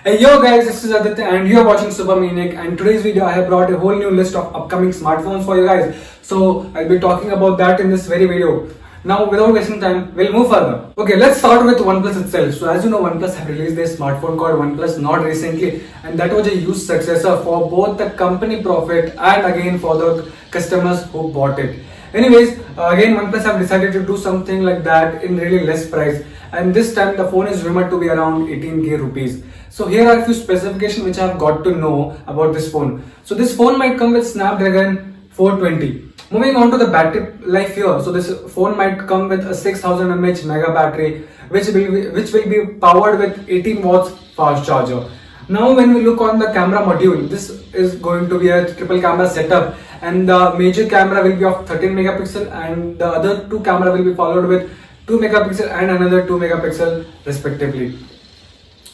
Hey yo guys, this is Aditya and you are watching Super Maniac, and today's video I have brought a whole new list of upcoming smartphones for you guys. So I'll be talking about that in this very video. Now without wasting time, we'll move further. Okay, let's start with OnePlus itself. So as you know, OnePlus have released their smartphone called OnePlus Nord recently, and that was a huge successor for both the company profit and again for the customers who bought it. Anyways, again OnePlus have decided to do something like that in really less price, and this time the phone is rumored to be around 18k rupees. So here are a few specifications which I have got to know about this phone. So this phone might come with Snapdragon 420. Moving on to the battery life here. So this phone might come with a 6000 mAh mega battery which will be powered with 18 watts fast charger. Now when we look on the camera module, this is going to be a triple camera setup, and the major camera will be of 13 megapixel and the other two camera will be followed with 2 megapixel and another 2 megapixel respectively.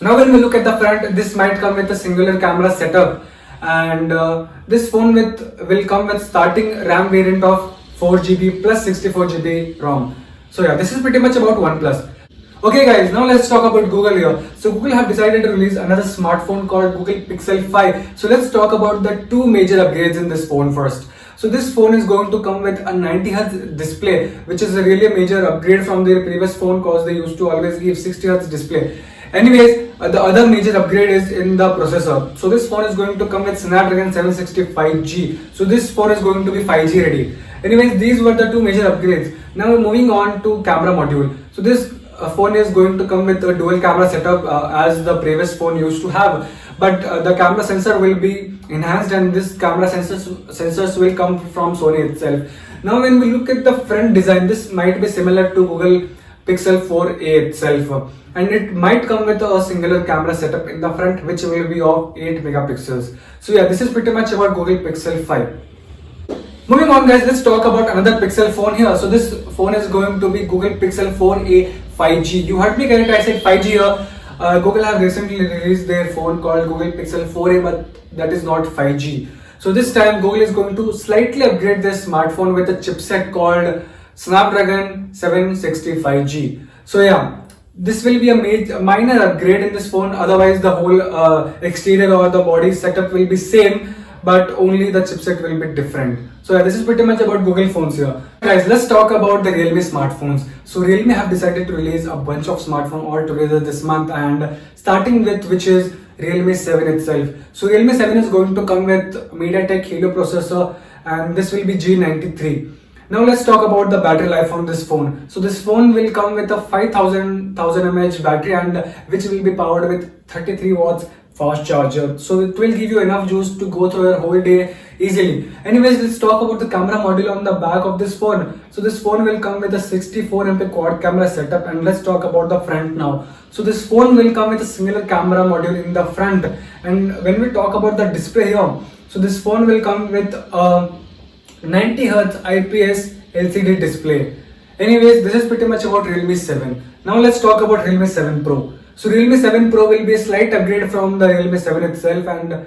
Now when we look at the front, this might come with a singular camera setup, and this phone will come with starting RAM variant of 4GB plus 64GB ROM. So yeah, this is pretty much about OnePlus. Okay guys, now let's talk about Google here. So Google have decided to release another smartphone called Google Pixel 5. So let's talk about the two major upgrades in this phone first. So this phone is going to come with a 90Hz display, which is a really major upgrade from their previous phone because they used to always give 60Hz display. Anyways, the other major upgrade is in the processor. So this phone is going to come with Snapdragon 765G. So this phone is going to be 5G ready. Anyways, these were the two major upgrades. Now moving on to camera module. So this phone is going to come with a dual camera setup as the previous phone used to have, but the camera sensor will be enhanced, and this camera sensors will come from Sony itself. Now when we look at the front design, this might be similar to Google Pixel 4a itself, and it might come with a singular camera setup in the front which will be of 8 megapixels. So yeah, this is pretty much about Google Pixel 5. Moving on guys, let's talk about another Pixel phone here. So this phone is going to be Google Pixel 4a 5G. You heard me correct, I said 5G here. Google have recently released their phone called Google Pixel 4a, but that is not 5G. So this time Google is going to slightly upgrade their smartphone with a chipset called Snapdragon 765G. So yeah, this will be a minor upgrade in this phone. Otherwise the whole exterior or the body setup will be same, but only the chipset will be different. So yeah, this is pretty much about Google phones here. Guys, let's talk about the Realme smartphones. So Realme have decided to release a bunch of smartphones all together this month, and starting with which is Realme 7 itself. So Realme 7 is going to come with MediaTek Helio processor, and this will be G93. Now let's talk about the battery life on this phone. So this phone will come with a 5000 mAh battery, and which will be powered with 33 watts fast charger. So it will give you enough juice to go through your whole day easily. Anyways, let's talk about the camera module on the back of this phone. So this phone will come with a 64MP quad camera setup, and let's talk about the front now. So this phone will come with a singular camera module in the front, and when we talk about the display here, so this phone will come with a 90Hz IPS LCD display. Anyways, this is pretty much about Realme 7. Now let's talk about Realme 7 Pro. So Realme 7 Pro will be a slight upgrade from the Realme 7 itself, and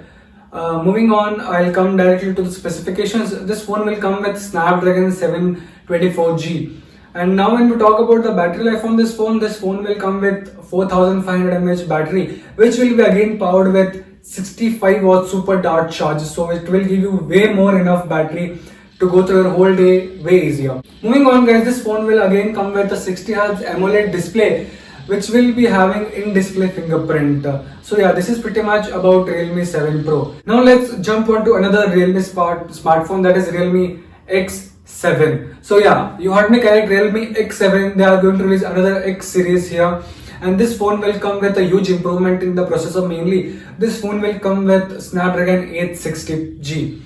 moving on, I'll come directly to the specifications. This phone will come with Snapdragon 724G. And now when we talk about the battery life on this phone will come with 4500 mAh battery, which will be again powered with 65 watt super dart charge. So it will give you way more enough battery to go through your whole day way easier. Moving on guys, this phone will again come with a 60Hz AMOLED display, which will be having in-display fingerprint. So yeah, this is pretty much about Realme 7 Pro. Now let's jump on to another Realme smartphone, that is Realme X7. So yeah, you heard me correct, Realme X7, they are going to release another X series here. And this phone will come with a huge improvement in the processor mainly. This phone will come with Snapdragon 860G.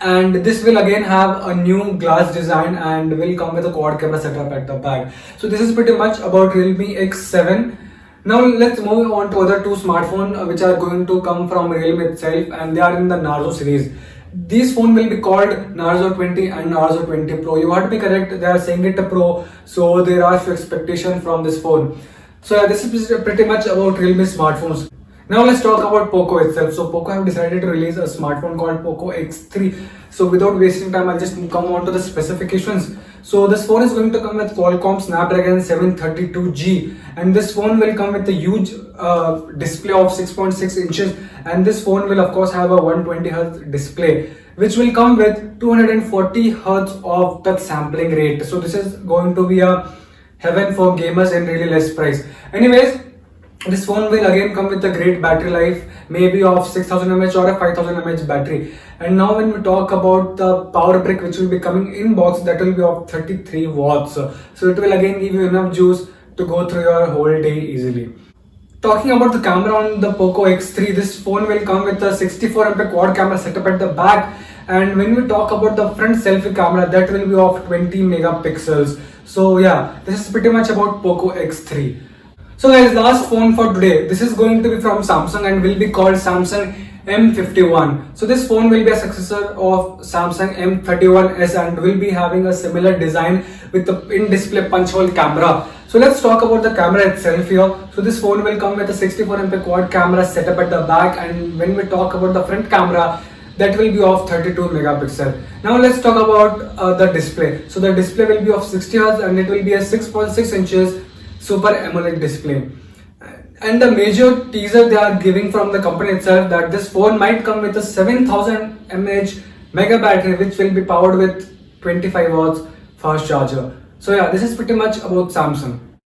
And this will again have a new glass design and will come with a quad camera setup at the back. So this is pretty much about Realme X7. Now let's move on to other two smartphones which are going to come from Realme itself, and they are in the Narzo series. These phones will be called Narzo 20 and Narzo 20 Pro. You heard me correct, they are saying it a Pro, so there are few expectations from this phone. So yeah, this is pretty much about Realme smartphones. Now let's talk about Poco itself. So Poco have decided to release a smartphone called Poco X3. So without wasting time, I'll just come on to the specifications. So this phone is going to come with Qualcomm Snapdragon 732G, and this phone will come with a huge display of 6.6 inches, and this phone will of course have a 120Hz display, which will come with 240Hz of touch sampling rate. So this is going to be a heaven for gamers in really less price. Anyways, this phone will again come with a great battery life, maybe of 6000 mAh or a 5000 mAh battery. And now when we talk about the power brick which will be coming in box, that will be of 33 watts. So it will again give you enough juice to go through your whole day easily. Talking about the camera on the Poco X3, this phone will come with a 64 MP quad camera setup at the back. And when we talk about the front selfie camera, that will be of 20 megapixels. So yeah, this is pretty much about Poco X3. So guys, last phone for today. This is going to be from Samsung and will be called Samsung M51. So this phone will be a successor of Samsung M31s and will be having a similar design with the in-display punch hole camera. So let's talk about the camera itself here. So this phone will come with a 64 MP quad camera setup at the back, and when we talk about the front camera, that will be of 32 megapixel. Now let's talk about the display. So the display will be of 60 Hz and it will be a 6.6 inches Super AMOLED display. And the major teaser they are giving from the company itself, that this phone might come with a 7000 mAh mega battery, which will be powered with 25 watts fast charger. So yeah, this is pretty much about Samsung.